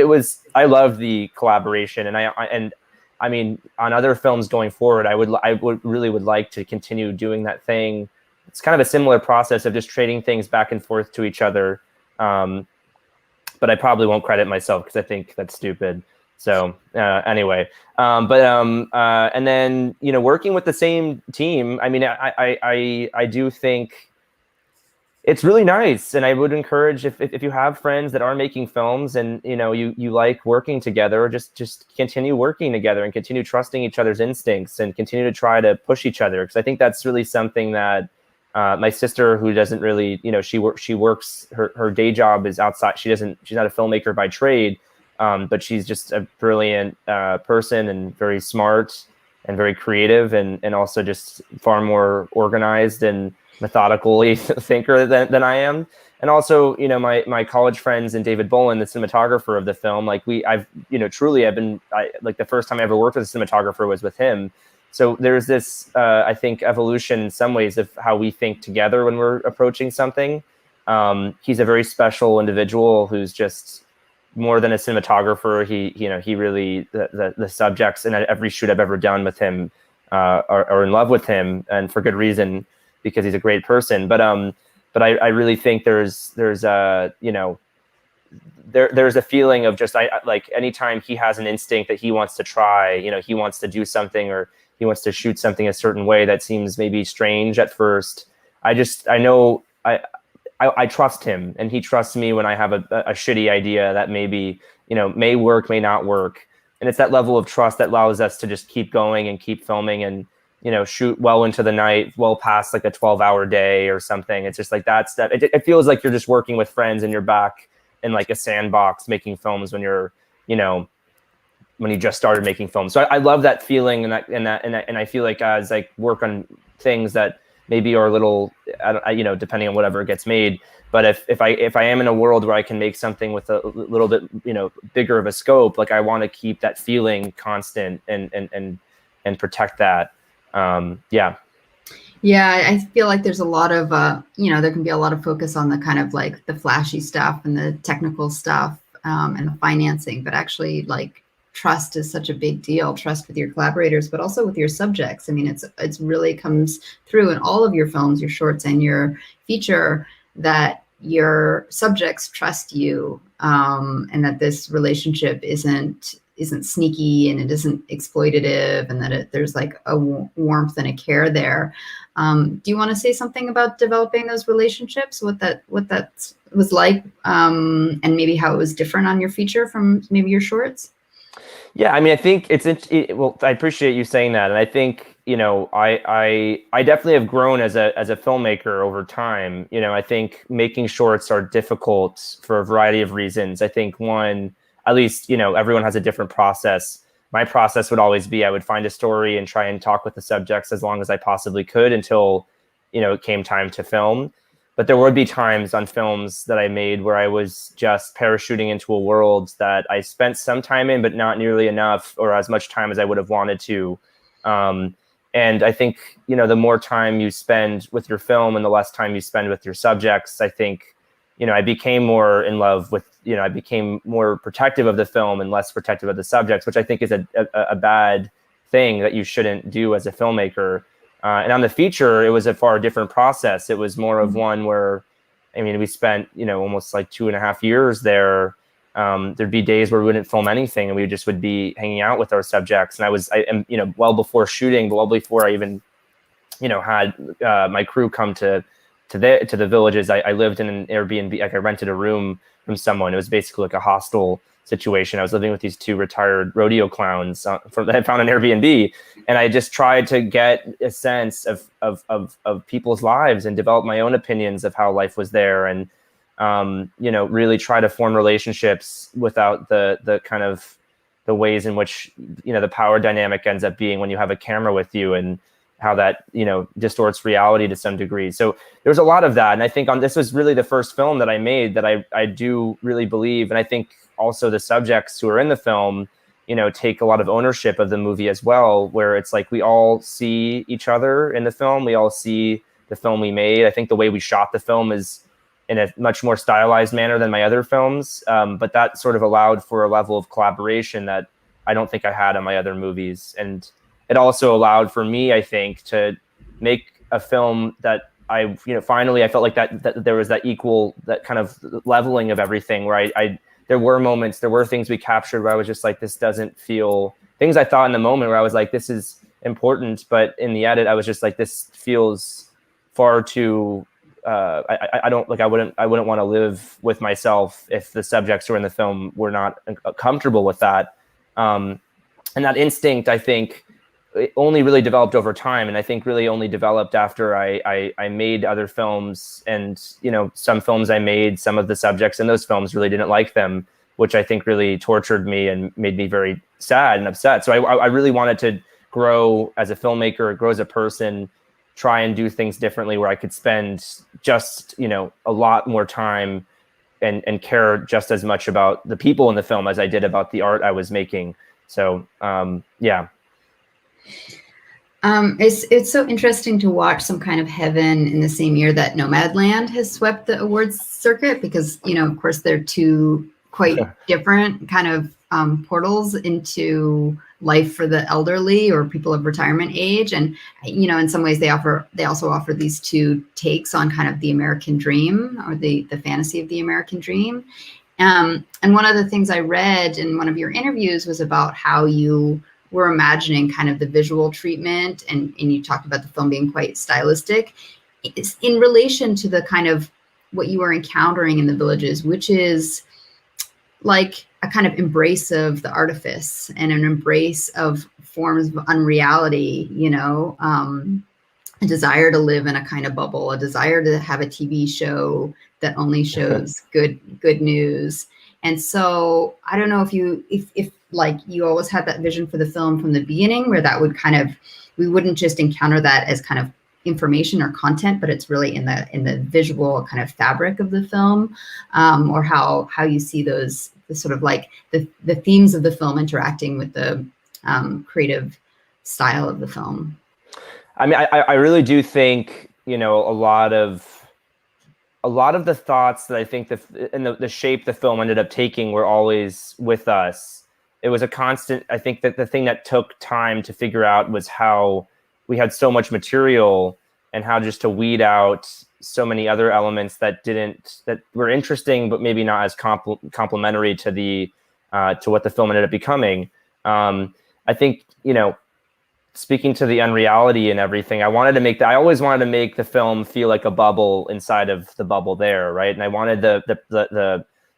I love the collaboration, and I mean, on other films going forward, I would really like to continue doing that thing. It's kind of a similar process of just trading things back and forth to each other. But I probably won't credit myself because I think that's stupid. So anyway, and then, working with the same team, I mean, I do think it's really nice. And I would encourage, if you have friends that are making films and, you like working together, just continue working together and continue trusting each other's instincts and continue to try to push each other. Because I think that's really something that my sister, who doesn't really, she works, her day job is outside. She's not a filmmaker by trade. But she's just a brilliant person and very smart and very creative and also just far more organized and methodically thinker than I am. And also, my college friends and David Bolin, the cinematographer of the film, like the first time I ever worked with a cinematographer was with him. So there's this, I think, evolution in some ways of how we think together when we're approaching something. He's a very special individual who's just more than a cinematographer. He really, the subjects in every shoot I've ever done with him are in love with him, and for good reason, because he's a great person. But I really think there's a feeling of just like anytime he has an instinct that he wants to try, he wants to do something or he wants to shoot something a certain way that seems maybe strange at first. I trust him, and he trusts me when I have a shitty idea that maybe, may work, may not work. And it's that level of trust that allows us to just keep going and keep filming and, shoot well into the night, well past like a 12-hour day or something. It's just like it feels like you're just working with friends and you're back in like a sandbox making films when you're, when you just started making films. So I love that feeling and I feel like as I work on things that maybe are a little, depending on whatever gets made. But if I am in a world where I can make something with a little bit, bigger of a scope, like I want to keep that feeling constant and protect that. Yeah, I feel like there's a lot of, there can be a lot of focus on the kind of like the flashy stuff and the technical stuff and the financing, but actually like trust is such a big deal. Trust with your collaborators, but also with your subjects. I mean, it's really comes through in all of your films, your shorts and your feature, that your subjects trust you, and that this relationship isn't sneaky and it isn't exploitative, and that there's like a warmth and a care there. Do you want to say something about developing those relationships, what that was like, and maybe how it was different on your feature from maybe your shorts? Yeah, I mean, I think well, I appreciate you saying that. And I think, I definitely have grown as a filmmaker over time. I think making shorts are difficult for a variety of reasons. I think one, at least, everyone has a different process. My process would always be I would find a story and try and talk with the subjects as long as I possibly could until, it came time to film. But there would be times on films that I made where I was just parachuting into a world that I spent some time in, but not nearly enough or as much time as I would have wanted to. And I think, the more time you spend with your film and the less time you spend with your subjects, I think, I became more in love with, I became more protective of the film and less protective of the subjects, which I think is a bad thing that you shouldn't do as a filmmaker. And on the feature, it was a far different process. It was more of one where, I mean, we spent, almost like 2.5 years there. There'd be days where we wouldn't film anything and we just would be hanging out with our subjects. And well before shooting, but well before I even, had my crew come to the villages, I lived in an Airbnb. Like I rented a room from someone. It was basically like a hostel situation. I was living with these 2 retired rodeo clowns that I found on Airbnb, and I just tried to get a sense of people's lives and develop my own opinions of how life was there, and really try to form relationships without the kind of the ways in which the power dynamic ends up being when you have a camera with you, and how that, distorts reality to some degree. So there's a lot of that. And I think this was really the first film that I made that I do really believe. And I think also the subjects who are in the film, take a lot of ownership of the movie as well, where it's like we all see each other in the film. We all see the film we made. I think the way we shot the film is in a much more stylized manner than my other films. But that sort of allowed for a level of collaboration that I don't think I had in my other movies. And it also allowed for me, I think, to make a film that finally I felt like that there was that kind of leveling of everything, where there were moments, there were things we captured where I was just like, this doesn't feel, things I thought in the moment where I was like, this is important, but in the edit, I was just like, this feels far too, I wouldn't want to live with myself if the subjects who are in the film were not comfortable with that. And that instinct, I think, it only really developed over time, and I think really only developed after I made other films. And some films I made, some of the subjects in those films really didn't like them, which I think really tortured me and made me very sad and upset. So I really wanted to grow as a filmmaker, grow as a person, try and do things differently, where I could spend just a lot more time and care just as much about the people in the film as I did about the art I was making. So yeah. It's so interesting to watch some kind of heaven in the same year that Nomadland has swept the awards circuit, because of course they're two quite different kind of portals into life for the elderly or people of retirement age. And in some ways they also offer these two takes on kind of the American dream, or the fantasy of the American dream. And one of the things I read in one of your interviews was about how you were imagining kind of the visual treatment, and you talked about the film being quite stylistic. It's in relation to the kind of what you were encountering in the villages, which is like a kind of embrace of the artifice and an embrace of forms of unreality, a desire to live in a kind of bubble, a desire to have a TV show that only shows good news. And so I don't know if like you always had that vision for the film from the beginning, where that would kind of, we wouldn't just encounter that as kind of information or content, but it's really in the visual kind of fabric of the film, or how you see the sort of like the themes of the film interacting with the creative style of the film. I mean, I really do think, a lot of the thoughts that I think the shape the film ended up taking were always with us. It was a constant. I think that the thing that took time to figure out was how we had so much material, and how just to weed out so many other elements that were interesting, but maybe not as complementary to to what the film ended up becoming. I think, speaking to the unreality and everything, I always wanted to make the film feel like a bubble inside of the bubble there, right? And I wanted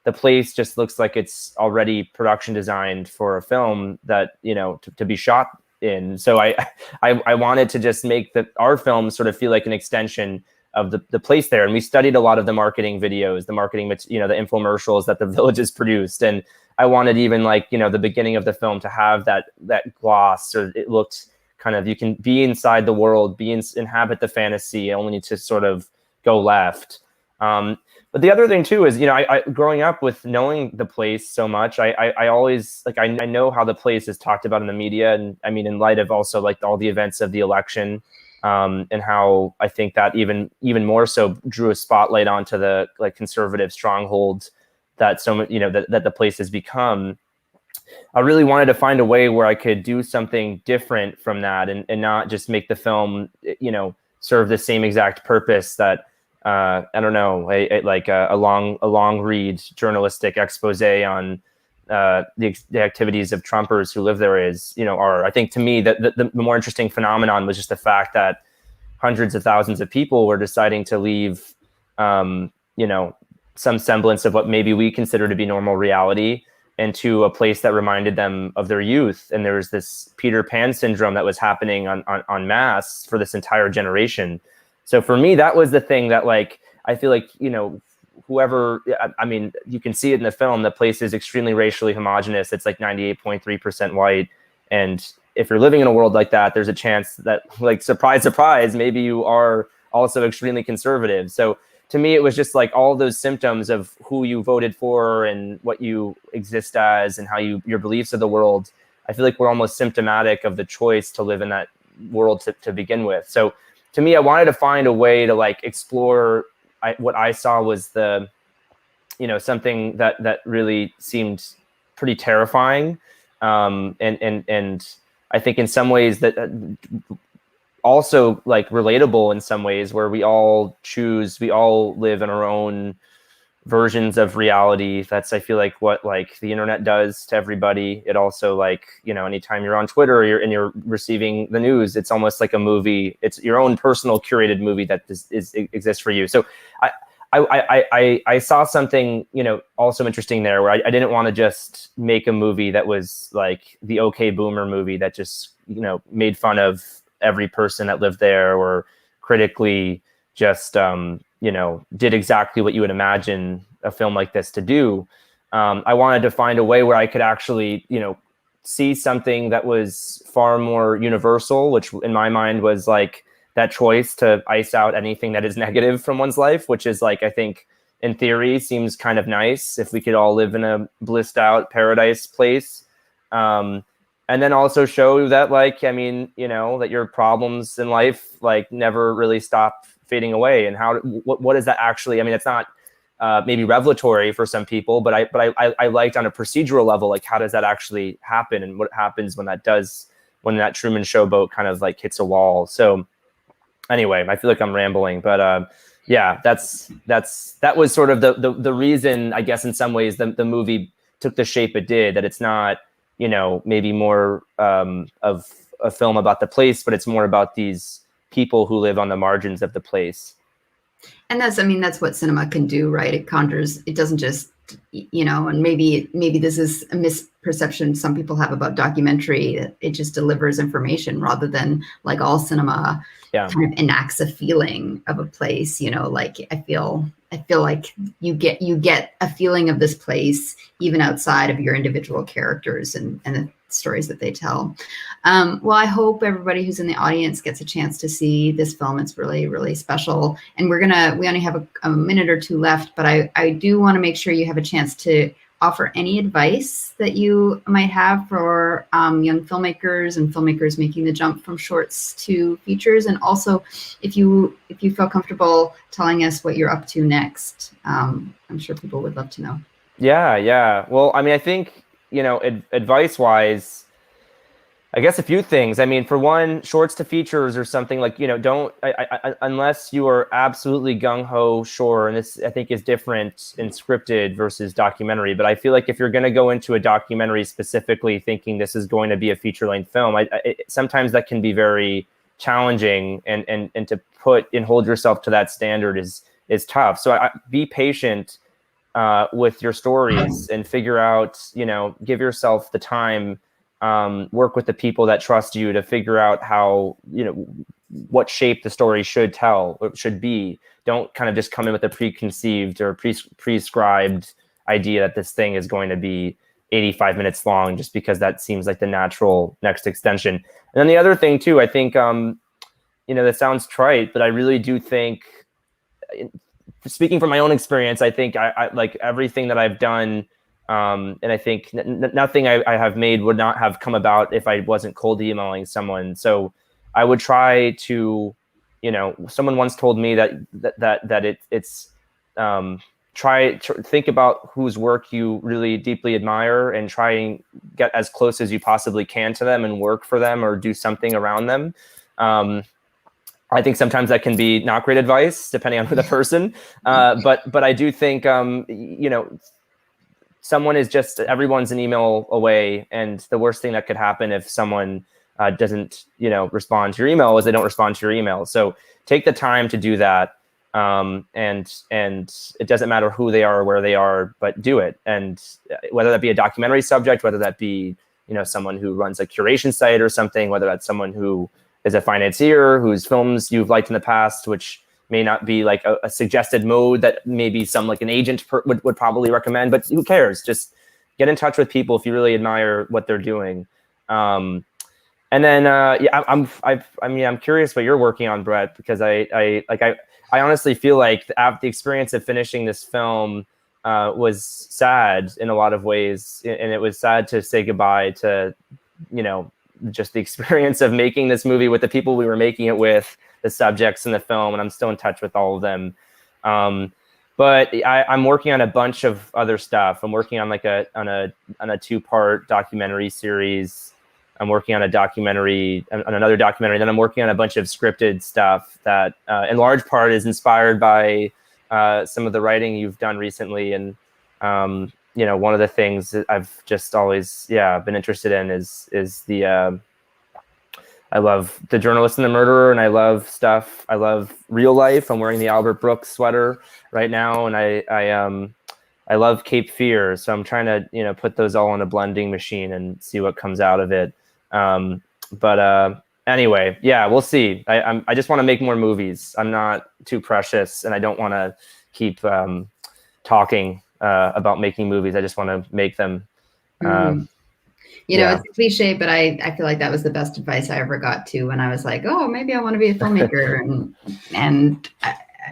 the place just looks like it's already production designed for a film that, to be shot in. So I wanted to just make our film sort of feel like an extension of the place there. And we studied a lot of the marketing videos, the infomercials that the villages produced. And I wanted even the beginning of the film to have that gloss, or it looked kind of, you can be inside the world, inhabit the fantasy, only need to sort of go left. But the other thing too is, I growing up with knowing the place so much, I always I know how the place is talked about in the media, and I mean in light of also all the events of the election, and how I think that even more so drew a spotlight onto the conservative stronghold that that the place has become. I really wanted to find a way where I could do something different from that, and not just make the film, serve the same exact purpose that, I don't know, a long read journalistic expose on the activities of Trumpers who live there is, are. I think to me that the more interesting phenomenon was just the fact that hundreds of thousands of people were deciding to leave, some semblance of what maybe we consider to be normal reality, into a place that reminded them of their youth. And there was this Peter Pan syndrome that was happening en masse for this entire generation. So for me, that was the thing that I feel like, whoever, I mean, you can see it in the film, the place is extremely racially homogenous. It's 98.3% white. And if you're living in a world like that, there's a chance that, like, surprise, surprise, maybe you are also extremely conservative. So to me, it was just like all those symptoms of who you voted for and what you exist as and how your beliefs of the world. I feel like we're almost symptomatic of the choice to live in that world to begin with. So to me, I wanted to find a way to like explore what I saw was the, something that really seemed pretty terrifying. And I think in some ways that also like relatable in some ways, where we all live in our own versions of reality. That's, I feel like, what like the internet does to everybody. It also, like, anytime you're on Twitter and you're receiving the news, it's almost like a movie. It's your own personal curated movie that exists for you. So I saw something, also interesting there, where I didn't want to just make a movie that was like the OK Boomer movie that just, made fun of every person that lived there, or critically just, did exactly what you would imagine a film like this to do. I wanted to find a way where I could actually, see something that was far more universal, which in my mind was like that choice to ice out anything that is negative from one's life, which is like, I think in theory seems kind of nice if we could all live in a blissed out paradise place. And then also show that, like, I mean, that your problems in life, like, never really stop fading away. And what is that actually? I mean, it's not maybe revelatory for some people, but I liked on a procedural level, like, how does that actually happen, and what happens when that Truman Show boat kind of like hits a wall. So anyway, I feel like I'm rambling, but yeah, that was sort of the reason, I guess, in some ways the movie took the shape it did, that it's not, maybe more of a film about the place, but it's more about these people who live on the margins of the place. And that's what cinema can do, right? It doesn't just, and maybe this is a misperception some people have about documentary. It just delivers information rather than, like all cinema, kind of enacts a feeling of a place. Like I feel like you get a feeling of this place even outside of your individual characters and the stories that they tell. Well, I hope everybody who's in the audience gets a chance to see this film. It's really, really special. And we only have a minute or two left, but I do want to make sure you have a chance to offer any advice that you might have for young filmmakers and filmmakers making the jump from shorts to features. And also, if you feel comfortable telling us what you're up to next, I'm sure people would love to know. Yeah. Well, I mean, I think, advice-wise, I guess a few things. I mean, for one, shorts to features or something, like, don't, unless you are absolutely gung-ho, sure, and this, I think, is different in scripted versus documentary, but I feel like if you're going to go into a documentary specifically thinking this is going to be a feature-length film, sometimes that can be very challenging, and to put and hold yourself to that standard is tough. So be patient with your stories and figure out, give yourself the time, work with the people that trust you to figure out how, what shape the story should tell, or should be. Don't kind of just come in with a preconceived or prescribed idea that this thing is going to be 85 minutes long, just because that seems like the natural next extension. And then the other thing too, I think, that sounds trite, but I really do think, speaking from my own experience, I think I like everything that I've done, and I think nothing I have made would not have come about if I wasn't cold emailing someone. So I would try to, someone once told me that it's try to think about whose work you really deeply admire and try and get as close as you possibly can to them and work for them or do something around them. I think sometimes that can be not great advice, depending on the person. But I do think, someone is just, everyone's an email away. And the worst thing that could happen if someone doesn't, respond to your email is they don't respond to your email. So take the time to do that. And it doesn't matter who they are or where they are, but do it. And whether that be a documentary subject, whether that be, someone who runs a curation site or something, whether that's someone who is a financier whose films you've liked in the past, which may not be like a suggested mode that maybe some like an agent would probably recommend, but who cares? Just get in touch with people if you really admire what they're doing. And then I'm curious what you're working on, Brett, because I honestly feel like the experience of finishing this film was sad in a lot of ways, and it was sad to say goodbye to, just the experience of making this movie with the people we were making it with, the subjects in the film, and I'm still in touch with all of them. But I'm working on a bunch of other stuff. I'm working on on a 2-part documentary series. I'm working on another documentary. Then I'm working on a bunch of scripted stuff that, in large part, is inspired by some of the writing you've done recently. And one of the things that I've just always been interested in is the I love The Journalist and the Murderer, and I love real life. I'm wearing the Albert Brooks sweater right now, and I love Cape Fear. So I'm trying to put those all in a blending machine and see what comes out of it. But anyway, we'll see. I just want to make more movies. I'm not too precious, and I don't want to keep talking about making movies. I just want to make them. It's a cliche, but I feel like that was the best advice I ever got to when I was like, oh, maybe I want to be a filmmaker. and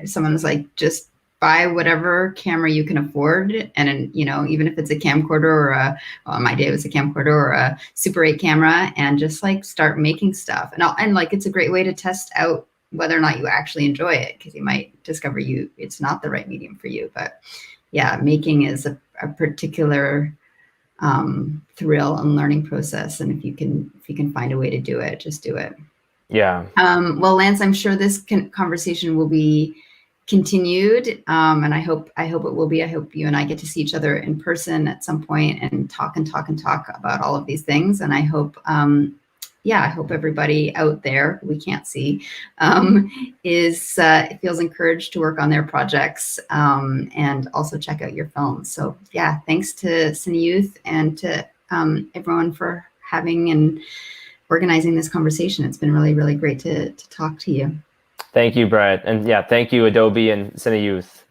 someone was like, just buy whatever camera you can afford. And, even if it's a camcorder or in my day it was a camcorder or a Super 8 camera, and just like start making stuff. And it's a great way to test out whether or not you actually enjoy it, because you might discover it's not the right medium for you. But making is a particular thrill and learning process, and if you can find a way to do it, just do it. Well, Lance, I'm sure this conversation will be continued, and I hope it will be. I hope you and I get to see each other in person at some point and talk about all of these things. And I hope I hope everybody out there we can't see feels encouraged to work on their projects, and also check out your films. So thanks to CineYouth and to everyone for having and organizing this conversation. It's been really, really great to talk to you. Thank you, Brett. And thank you, Adobe and CineYouth.